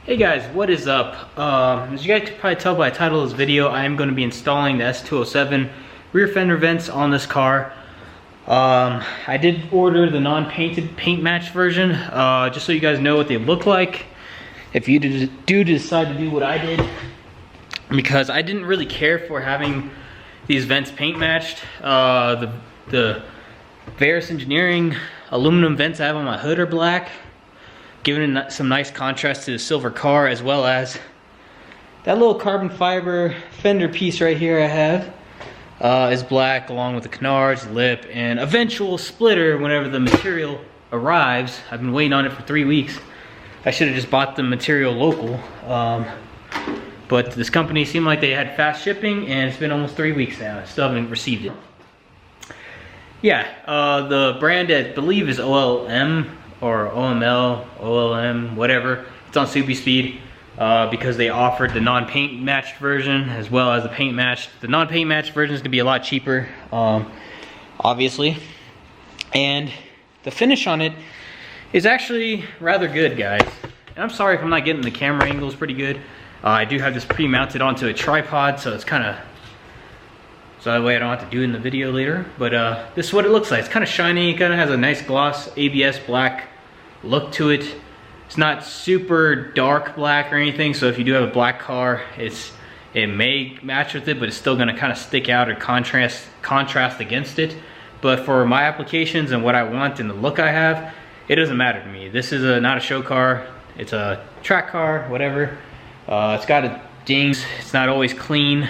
Hey guys, what is up? As you guys can probably tell by the title of this video, I am going to be installing the S207 rear fender vents on this car. I did order the non-painted paint match version, just so you guys know what they look like. If you do decide to do what I did, because I didn't really care for having these vents paint matched. The Varus Engineering aluminum vents I have on my hood are black, giving it some nice contrast to the silver car, as well as that little carbon fiber fender piece right here I have is black, along with the canards, lip, and eventual splitter whenever the material arrives. I've been waiting on it for 3 weeks. I should have just bought the material local, but this company seemed like they had fast shipping, and it's been almost 3 weeks now. I still haven't received it. Yeah, the brand I believe is OLM or OML, OLM, whatever. It's on Subi Speed because they offered the non-paint matched version as well as the paint matched. The non-paint matched version is gonna be a lot cheaper, obviously. And the finish on it is actually rather good, guys. And I'm sorry if I'm not getting the camera angles pretty good. I do have this pre-mounted onto a tripod, so it's kind of, so that way I don't have to do it in the video later. But this is what it looks like. It's kind of shiny, kind of has a nice gloss ABS black look to it. It's not super dark black or anything, so if you do have a black car, it may match with it, but it's still going to kind of stick out or contrast against it. But for my applications and what I want and the look I have, it doesn't matter to me. This is not a show car. It's a track car, whatever. It's got a dings. It's not always clean.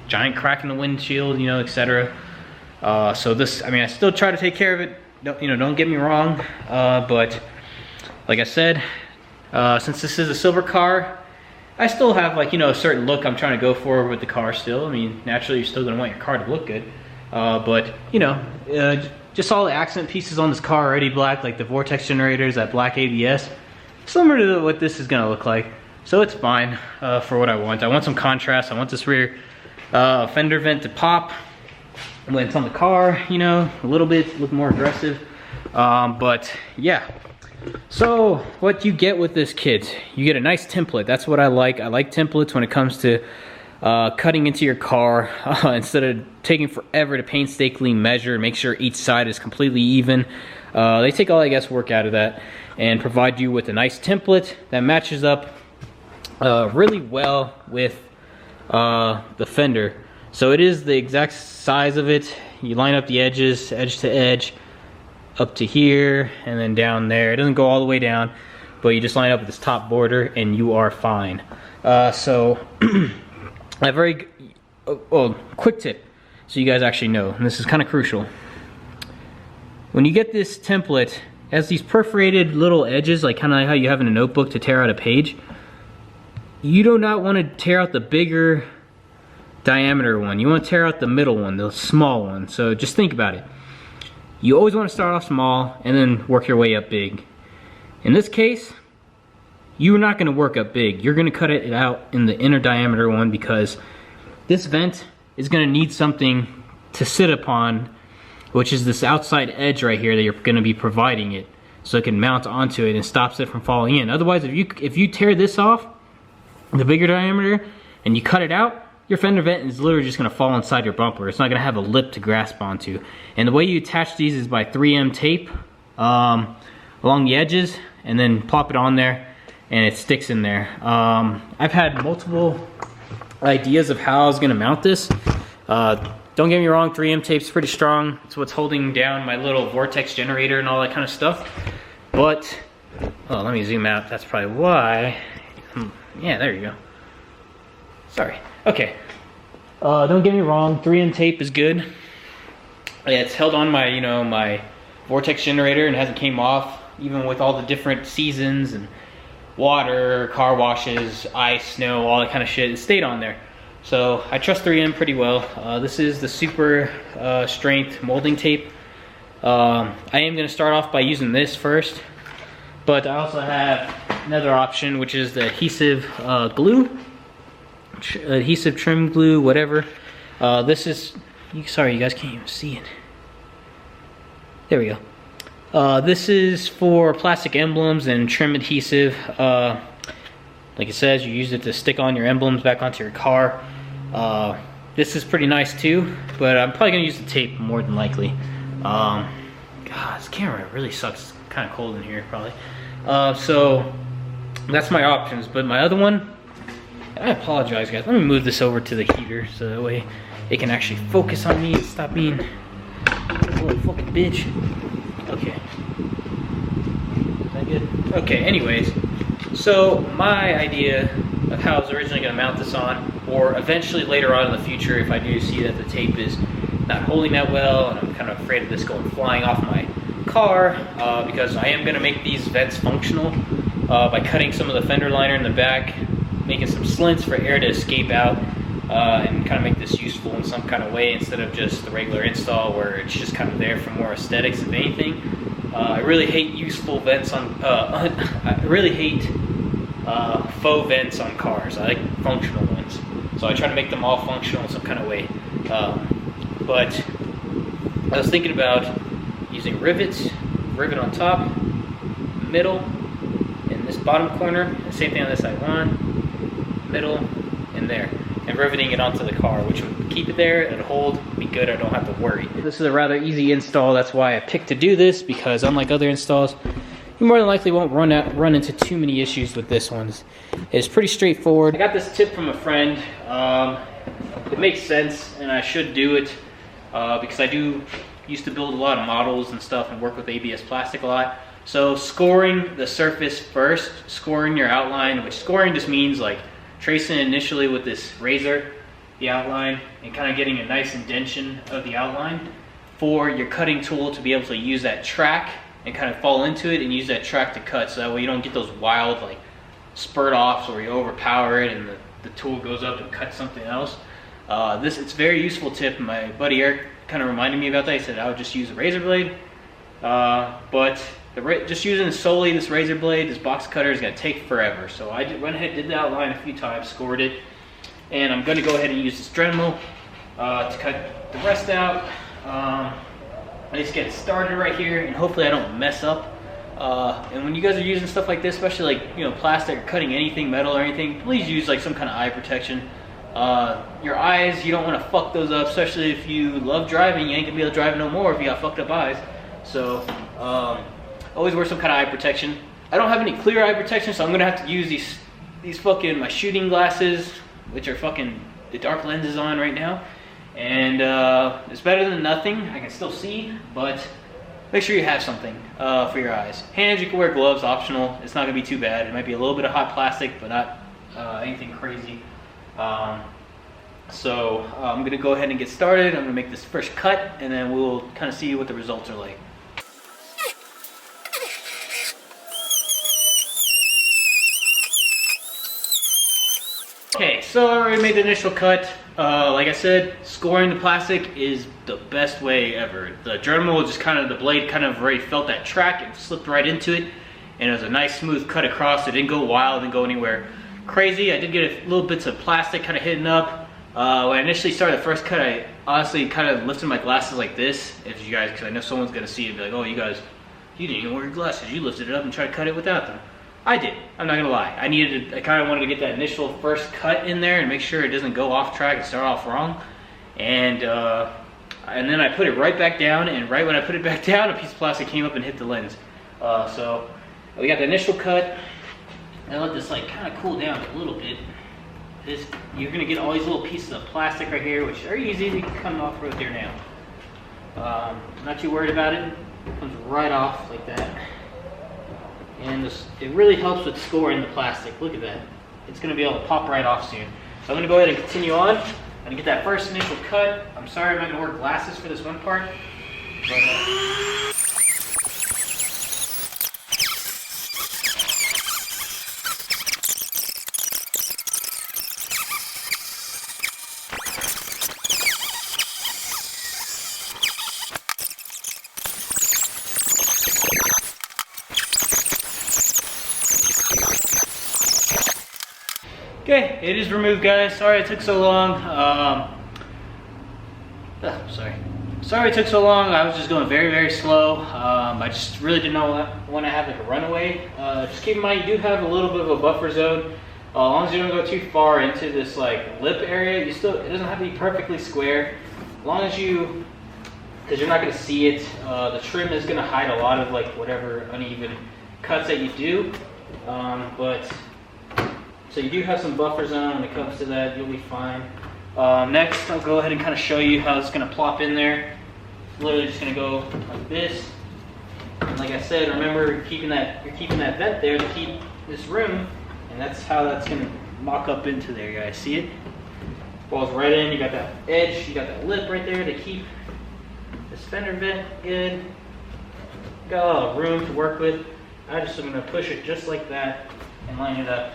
Giant crack in the windshield, you know, etc. So this, I mean, I still try to take care of it. Don't get me wrong. But like I said, since this is a silver car, I still have, like, a certain look I'm trying to go for with the car still. I mean, naturally, you're still gonna want your car to look good. But just all the accent pieces on this car are already black, like the vortex generators, that black ABS, similar to what this is gonna look like. So it's fine for what I want. I want some contrast. I want this rear fender vent to pop when it's on the car, a little bit, look more aggressive. But yeah, so what you get with this kit, you get a nice template. That's what I like. I like templates when it comes to cutting into your car, instead of taking forever to painstakingly measure and make sure each side is completely even. They take all, I guess, work out of that and provide you with a nice template that matches up really well with the fender. So it is the exact size of it. You line up the edges, edge to edge, up to here, and then down there. It doesn't go all the way down, but you just line up with this top border and you are fine. So a very quick tip, so you guys actually know, and this is kind of crucial. When you get this template, it has these perforated little edges, like kind of how you have in a notebook to tear out a page. You do not want to tear out the bigger diameter one. You want to tear out the middle one, the small one. So just think about it. You always want to start off small and then work your way up big. In this case, you're not going to work up big. You're going to cut it out in the inner diameter one, because this vent is going to need something to sit upon, which is this outside edge right here that you're going to be providing it, so it can mount onto it and stops it from falling in. Otherwise, if you tear this off, the bigger diameter, and you cut it out, your fender vent is literally just going to fall inside your bumper. It's not going to have a lip to grasp onto. And the way you attach these is by 3M tape along the edges, and then plop it on there, and it sticks in there. I've had multiple ideas of how I was going to mount this. Don't get me wrong, 3M tape's pretty strong. It's what's holding down my little vortex generator and all that kind of stuff. But, oh, let me zoom out. That's probably why. Yeah, there you go. Sorry. Okay. Don't get me wrong, 3M tape is good. Yeah, it's held on my, my vortex generator and hasn't came off, even with all the different seasons and water, car washes, ice, snow, all that kind of shit. It stayed on there. So I trust 3M pretty well. This is the super strength molding tape. I am going to start off by using this first, but I also have another option, which is the adhesive glue, adhesive trim glue, whatever. This is, sorry, you guys can't even see it. There we go. This is for plastic emblems and trim adhesive. Like it says, you use it to stick on your emblems back onto your car. This is pretty nice too, but I'm probably gonna use the tape more than likely. God, this camera really sucks. It's kind of cold in here probably. So that's my options, but my other one, I apologize guys, let me move this over to the heater so that way it can actually focus on me and stop being a little fucking bitch. Okay. Is that good? Okay, anyways. So my idea of how I was originally going to mount this on, or eventually later on in the future if I do see that the tape is not holding that well and I'm kind of afraid of this going flying off my car, because I am going to make these vents functional by cutting some of the fender liner in the back, making some slits for air to escape out, and kind of make this useful in some kind of way instead of just the regular install where it's just kind of there for more aesthetics if anything. I really hate useful vents on, I really hate faux vents on cars. I like functional ones. So I try to make them all functional in some kind of way. But I was thinking about using rivets, rivet on top, middle, in this bottom corner, and same thing on this side, one, middle, and there. And riveting it onto the car, which would keep it there, it'd hold, be good, I don't have to worry. This is a rather easy install, that's why I picked to do this, because unlike other installs, you more than likely won't run into too many issues with this one. It's pretty straightforward. I got this tip from a friend. It makes sense, and I should do it, because I used to build a lot of models and stuff and work with ABS plastic a lot. So scoring the surface first, scoring your outline, which scoring just means like tracing initially with this razor, the outline, and kind of getting a nice indentation of the outline for your cutting tool to be able to use that track and kind of fall into it and use that track to cut, so that way you don't get those wild like spurt offs where you overpower it and the tool goes up and cuts something else. It's a very useful tip. My buddy Eric kind of reminded me about that. He said I would just use a razor blade, but just using solely this razor blade, this box cutter, is going to take forever. So I went ahead and did the outline a few times, scored it, and I'm going to go ahead and use this Dremel to cut the rest out. I just get it started right here, and hopefully I don't mess up. And when you guys are using stuff like this, especially like plastic or cutting anything, metal or anything, please use like some kind of eye protection. Your eyes, you don't want to fuck those up, especially if you love driving. You ain't gonna be able to drive no more if you got fucked up eyes. So always wear some kind of eye protection. I don't have any clear eye protection, so I'm gonna have to use these fucking my shooting glasses, which are fucking the dark lenses on right now. And it's better than nothing. I can still see, but make sure you have something for your eyes. Hands, you can wear gloves, optional. It's not gonna be too bad. It might be a little bit of hot plastic, but not anything crazy. So I'm gonna go ahead and get started. I'm gonna make this first cut, and then we'll kind of see what the results are like. Okay, so I already made the initial cut. Like I said, scoring the plastic is the best way ever. The Dremel just the blade kind of already felt that track and slipped right into it, and it was a nice smooth cut across. It didn't go wild, didn't go anywhere crazy. I did get a little bits of plastic kind of hidden up. When I initially started the first cut, I honestly kind of lifted my glasses like this, if you guys, because I know someone's gonna see it and be like, oh, you guys, you didn't even wear your glasses. You lifted it up and tried to cut it without them. I did. I'm not gonna lie. I kind of wanted to get that initial first cut in there and make sure it doesn't go off track and start off wrong. And then I put it right back down, and right when I put it back down, a piece of plastic came up and hit the lens. So we got the initial cut. I let this like kind of cool down a little bit. You're gonna get all these little pieces of plastic right here, which are easy. They can come off right there now. Not too worried about it. It comes right off like that. And it really helps with scoring the plastic. Look at that. It's going to be able to pop right off soon. So I'm going to go ahead and continue on. I'm going to get that first initial cut. I'm sorry I'm not going to wear glasses for this one part. But, okay, it is removed, guys. Sorry it took so long. Sorry it took so long. I was just going very, very slow. I just really did not want to have like a runaway. Just keep in mind, you do have a little bit of a buffer zone As long as you don't go too far into this like lip area, it doesn't have to be perfectly square. As long as you, because you're not going to see it, the trim is going to hide a lot of like whatever uneven cuts that you do. So you do have some buffer zone when it comes to that. You'll be fine. Next, I'll go ahead and kind of show you how it's going to plop in there. Literally just going to go like this. And like I said, remember you're keeping that vent there to keep this room, and that's how that's going to mock up into there. You guys see it? Falls right in. You got that edge. You got that lip right there to keep this fender vent good. Got a lot of room to work with. I just am going to push it just like that and line it up.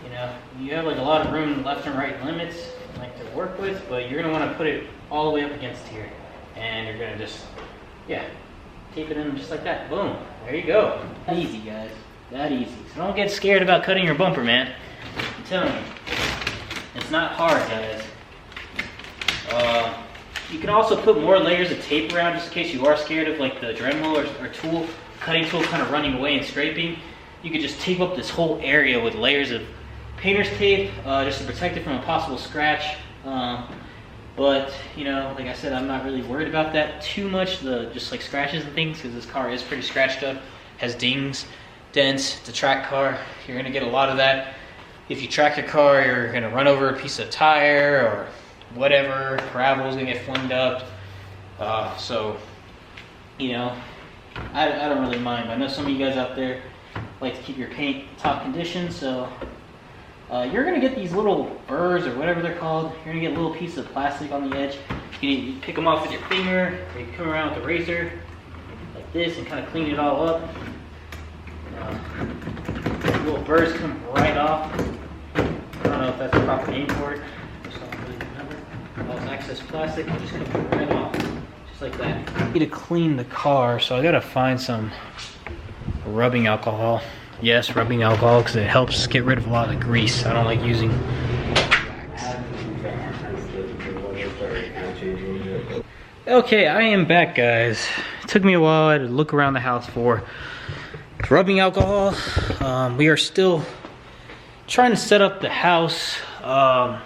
You know, you have like a lot of room left and right limits like to work with, but you're going to want to put it all the way up against here, and you're going to just, yeah, tape it in just like that. Boom. There you go. That easy, guys. That easy. So don't get scared about cutting your bumper, man. I'm telling you, it's not hard, guys. You can also put more layers of tape around just in case you are scared of like the Dremel or cutting tool kind of running away and scraping. You could just tape up this whole area with layers of painter's tape just to protect it from a possible scratch. But you know, like I said, I'm not really worried about that too much, just like scratches and things, because this car is pretty scratched up, has dings, dents. It's a track car. You're gonna get a lot of that. If you track your car, you're gonna run over a piece of tire or whatever, gravel's gonna get flinged up. So, you know, I don't really mind. I know some of you guys out there like to keep your paint top condition, so you're gonna get these little burrs or whatever they're called. You're gonna get a little piece of plastic on the edge. You pick them off with your finger, or you come around with a razor like this and kind of clean it all up. Little burrs come right off. I don't know if that's the proper name for it. I just don't really remember. All this excess plastic will just come right off, just like that. I need to clean the car, so I gotta find some rubbing alcohol. Yes, rubbing alcohol, because it helps get rid of a lot of the grease. I don't like using wax. Okay, I am back, guys. It took me a while to look around the house for rubbing alcohol. We are still trying to set up the house, or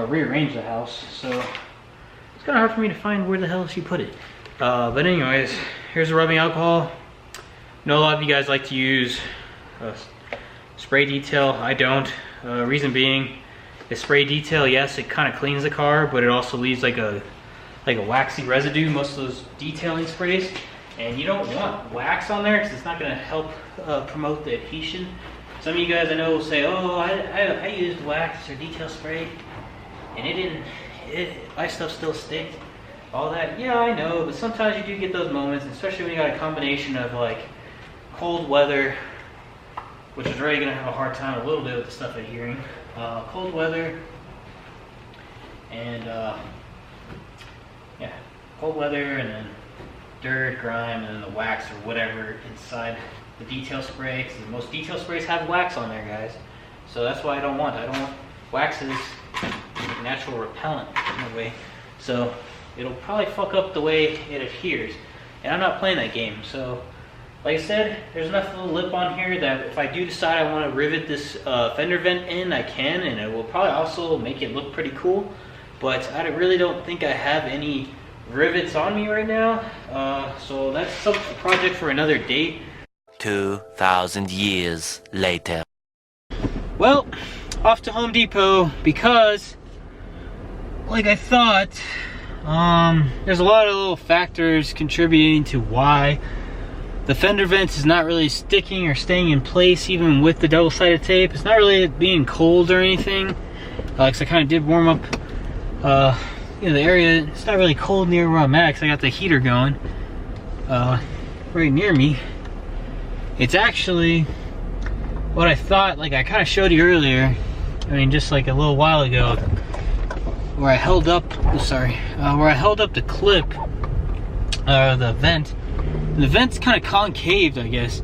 rearrange the house, so it's kind of hard for me to find where the hell she put it. But anyways, here's the rubbing alcohol. I know a lot of you guys like to use spray detail. I don't. Reason being, the spray detail, yes, it kind of cleans the car, but it also leaves like a waxy residue, most of those detailing sprays. And you don't want wax on there because it's not going to help promote the adhesion. Some of you guys I know will say, oh, I used wax or detail spray and my stuff still sticks. All that, yeah, I know, but sometimes you do get those moments, especially when you got a combination of like cold weather, which is already going to have a hard time a little bit with the stuff adhering. Cold weather and yeah, cold weather and then dirt, grime, and then the wax or whatever inside the detail spray, because most detail sprays have wax on there, guys. So that's why I don't want wax is a natural repellent in a way, so it'll probably fuck up the way it adheres, and I'm not playing that game. So like I said, there's enough little lip on here that if I do decide I want to rivet this fender vent in, I can, and it will probably also make it look pretty cool. But I really don't think I have any rivets on me right now, so that's a project for another date. 2,000 years later. Well, off to Home Depot, because like I thought, there's a lot of little factors contributing to why the fender vent is not really sticking or staying in place even with the double-sided tape. It's not really being cold or anything, because I kind of did warm up you know, the area. It's not really cold near where I'm at because I got the heater going right near me. It's actually what I thought, like I kind of showed you earlier, I mean just like a little while ago, where I held up, where I held up the clip, the vent. And the vent's kind of concaved, I guess.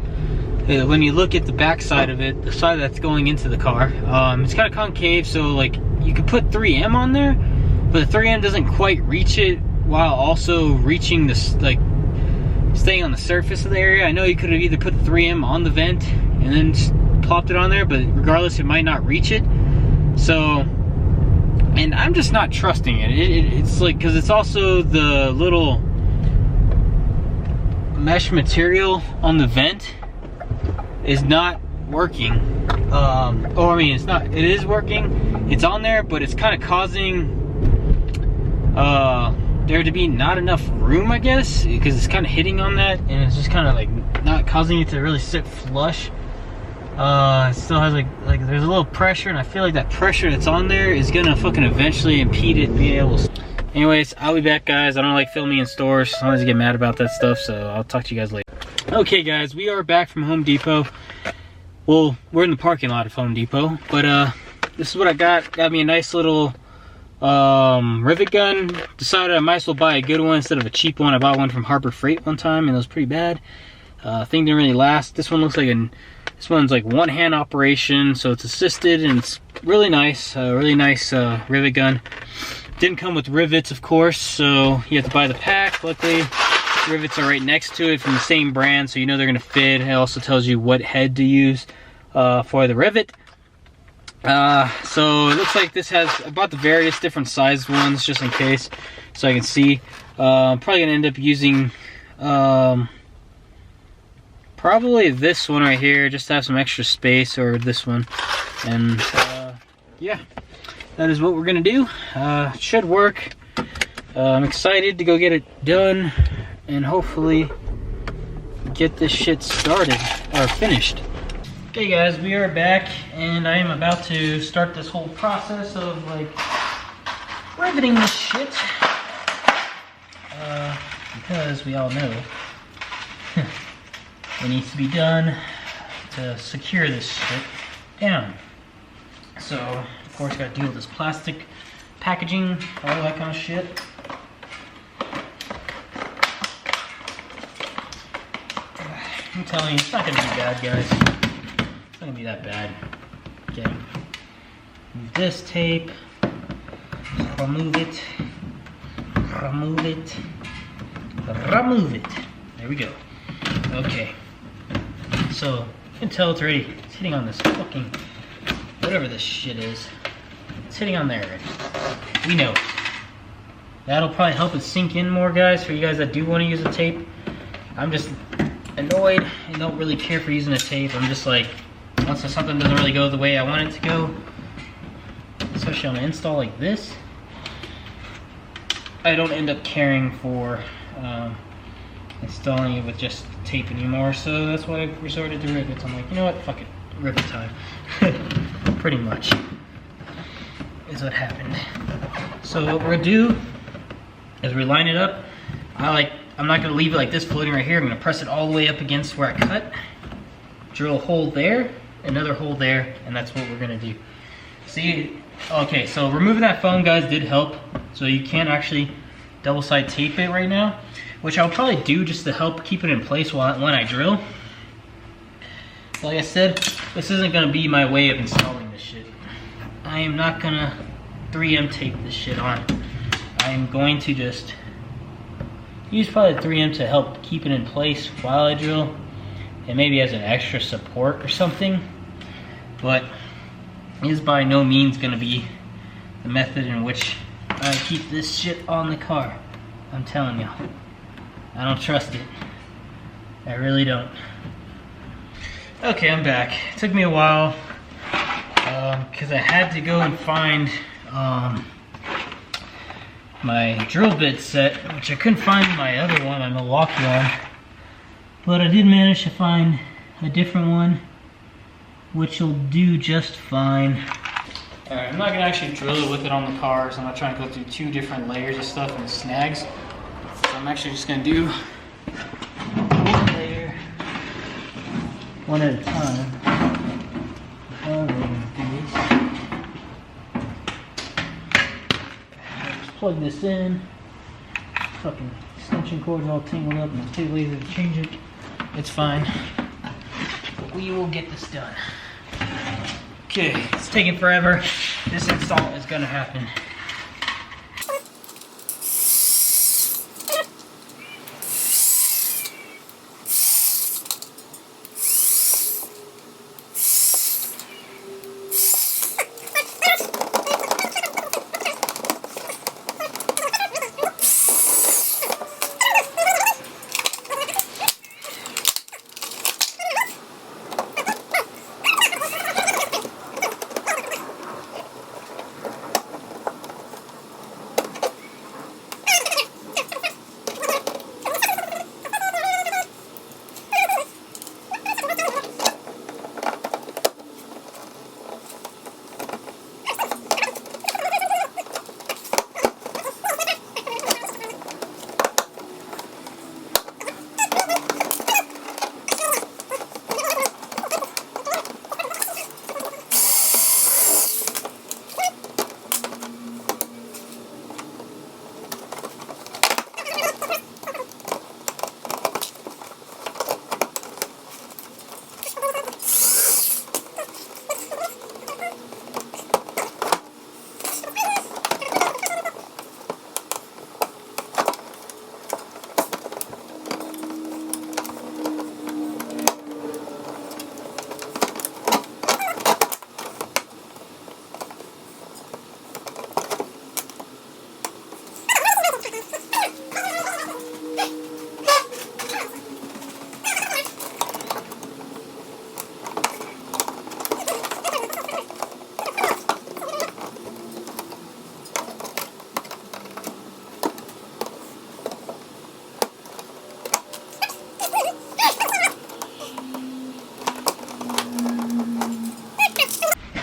When you look at the back side of it, the side that's going into the car, it's kind of concave, so like you could put 3M on there, but the 3M doesn't quite reach it while also reaching this, like staying on the surface of the area. I know you could have either put 3M on the vent and then plopped it on there, but regardless, it might not reach it. So, and I'm just not trusting it. It's like, because it's also the little mesh material on the vent is not working. Or I mean, it is working. It's on there, but it's kind of causing there to be not enough room, I guess, because it's kind of hitting on that, and it's just kind of like not causing it to really sit flush. It still has like there's a little pressure, and I feel like that pressure that's on there is gonna fucking eventually impede it being able to. Anyways, I'll be back, guys. I don't like filming in stores. Sometimes I get mad about that stuff, so I'll talk to you guys later. Okay, guys, we are back from Home Depot. Well, we're in the parking lot of Home Depot, but this is what I got. Got me a nice little rivet gun. Decided I might as well buy a good one instead of a cheap one. I bought one from Harbor Freight one time, and it was pretty bad. Thing didn't really last. This one looks like this one's like one-hand operation, so it's assisted, and it's really nice. Really nice rivet gun. Didn't come with rivets, of course, so you have to buy the pack. Luckily, rivets are right next to it from the same brand, so you know they're gonna fit. It also tells you what head to use for the rivet. So it looks like this has, I bought the various different sized ones just in case, so I can see. I'm probably gonna end up using probably this one right here, just to have some extra space, or this one. And yeah, that is what we're gonna do. Should work. I'm excited to go get it done and hopefully get this shit started or finished. Okay, guys, we are back, and I am about to start this whole process of like riveting this shit, because we all know it needs to be done to secure this shit down. So, of course, gotta deal with this plastic packaging, all that kind of shit. I'm telling you, it's not gonna be bad, guys. It's not gonna be that bad. Okay. Move this tape. Remove it. Remove it. Remove it. There we go. Okay. So, you can tell it's already hitting on this fucking, whatever this shit is. It's hitting on there already. We know it. That'll probably help it sink in more, guys, for you guys that do want to use a tape. I'm just annoyed and don't really care for using a tape. I'm just like, once something doesn't really go the way I want it to go, especially on an install like this, I don't end up caring for installing it with just tape anymore. So that's why I resorted to rivets. I'm like, you know what, fuck it, rivet time. Pretty much is what happened. So what we're gonna do is reline it up. I'm not gonna leave it like this floating right here. I'm gonna press it all the way up against where I cut, drill a hole there, another hole there, and that's what we're gonna do. See, okay, so removing that foam, guys, did help. So you can't actually double side tape it right now, which I'll probably do just to help keep it in place when I drill. Like I said, this isn't gonna be my way of installing this shit. I am not gonna 3M tape this shit on. I am going to just use probably 3M to help keep it in place while I drill, and maybe as an extra support or something. But it is by no means gonna be the method in which I keep this shit on the car. I'm telling you, I don't trust it. I really don't. Okay, I'm back. It took me a while because I had to go and find my drill bit set, which I couldn't find in my other one, my Milwaukee one. But I did manage to find a different one, which will do just fine. Alright, I'm not gonna actually drill it with it on the car, so I'm not trying to go through two different layers of stuff and snags. So I'm actually just gonna do one layer, one at a time. Just plug this in. Fucking extension cord's all tangled up and it's too lazy to change it. It's fine. But we will get this done. Okay, it's taking forever. This install is gonna happen.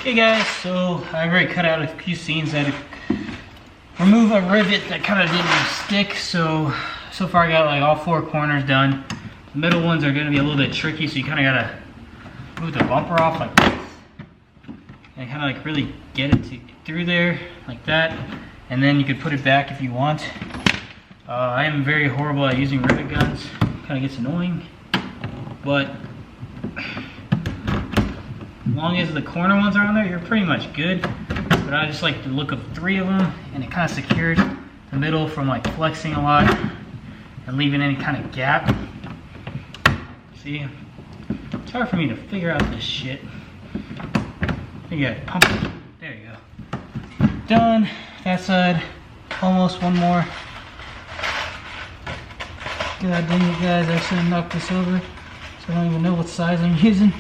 Okay guys, so I've already cut out a few scenes. I had to remove a rivet that kind of didn't stick, so far I got like all 4 corners done. The middle ones are going to be a little bit tricky, so you kind of got to move the bumper off like this. And kind of like really get it through there, like that. And then you could put it back if you want. I am very horrible at using rivet guns. Kind of gets annoying. But as long as the corner ones are on there, you're pretty much good. But I just like the look of 3 of them, and it kind of secured the middle from like flexing a lot and leaving any kind of gap. See, it's hard for me to figure out this shit. You gotta pump it. There you go. Done. That side, almost one more. God dang it, guys! I should have knocked this over, so I don't even know what size I'm using.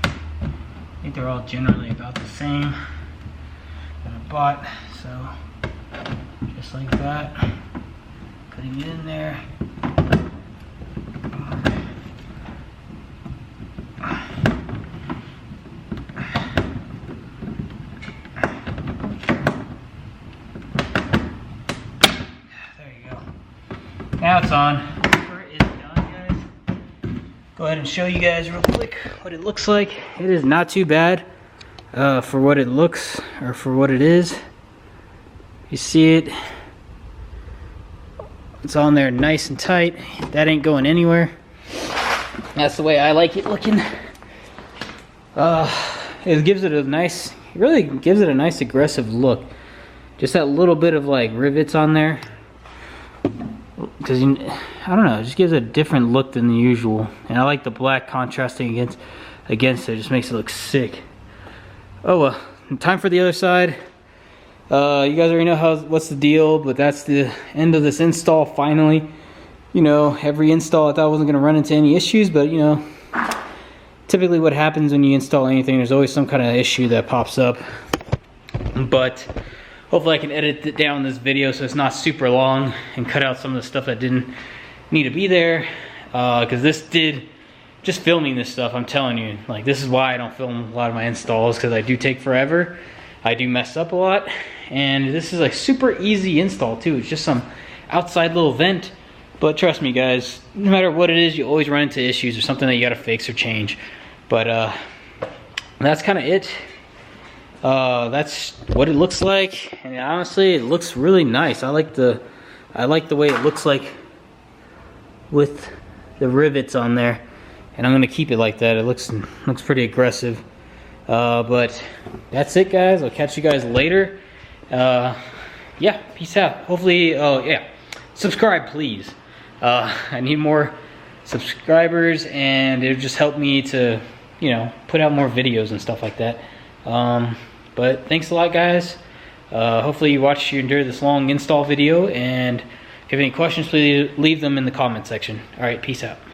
I think they're all generally about the same that I bought. So just like that, putting it in there. Now it's on. It is done, guys. Go ahead and show you guys real quick what it looks like. It is not too bad for what it looks, or for what it is. You see it. It's on there nice and tight. That ain't going anywhere. That's the way I like it looking. It gives it a nice, it really gives it a nice aggressive look. Just that little bit of like rivets on there. Because I don't know, it just gives it a different look than the usual, and I like the black contrasting against it. It just makes it look sick. Oh well, time for the other side. You guys already know what's the deal, but that's the end of this install finally. You know, every install I thought I wasn't going to run into any issues, but you know, typically what happens when you install anything, there's always some kind of issue that pops up. But hopefully I can edit it down this video so it's not super long and cut out some of the stuff that didn't need to be there. Because just filming this stuff, I'm telling you, like, this is why I don't film a lot of my installs, because I do take forever. I do mess up a lot. And this is a super easy install too. It's just some outside little vent. But trust me guys, no matter what it is, you always run into issues or something that you gotta fix or change. But that's kind of it. That's what it looks like, and honestly it looks really nice. I like the way it looks like with the rivets on there, and I'm gonna keep it like that. It looks pretty aggressive. But that's it guys. I'll catch you guys later. Yeah, peace out. Hopefully, yeah, subscribe please. I need more subscribers, and it'll just help me to, you know, put out more videos and stuff like that. But thanks a lot guys. Hopefully you endured this long install video, and if you have any questions, please leave them in the comment section. Alright, peace out.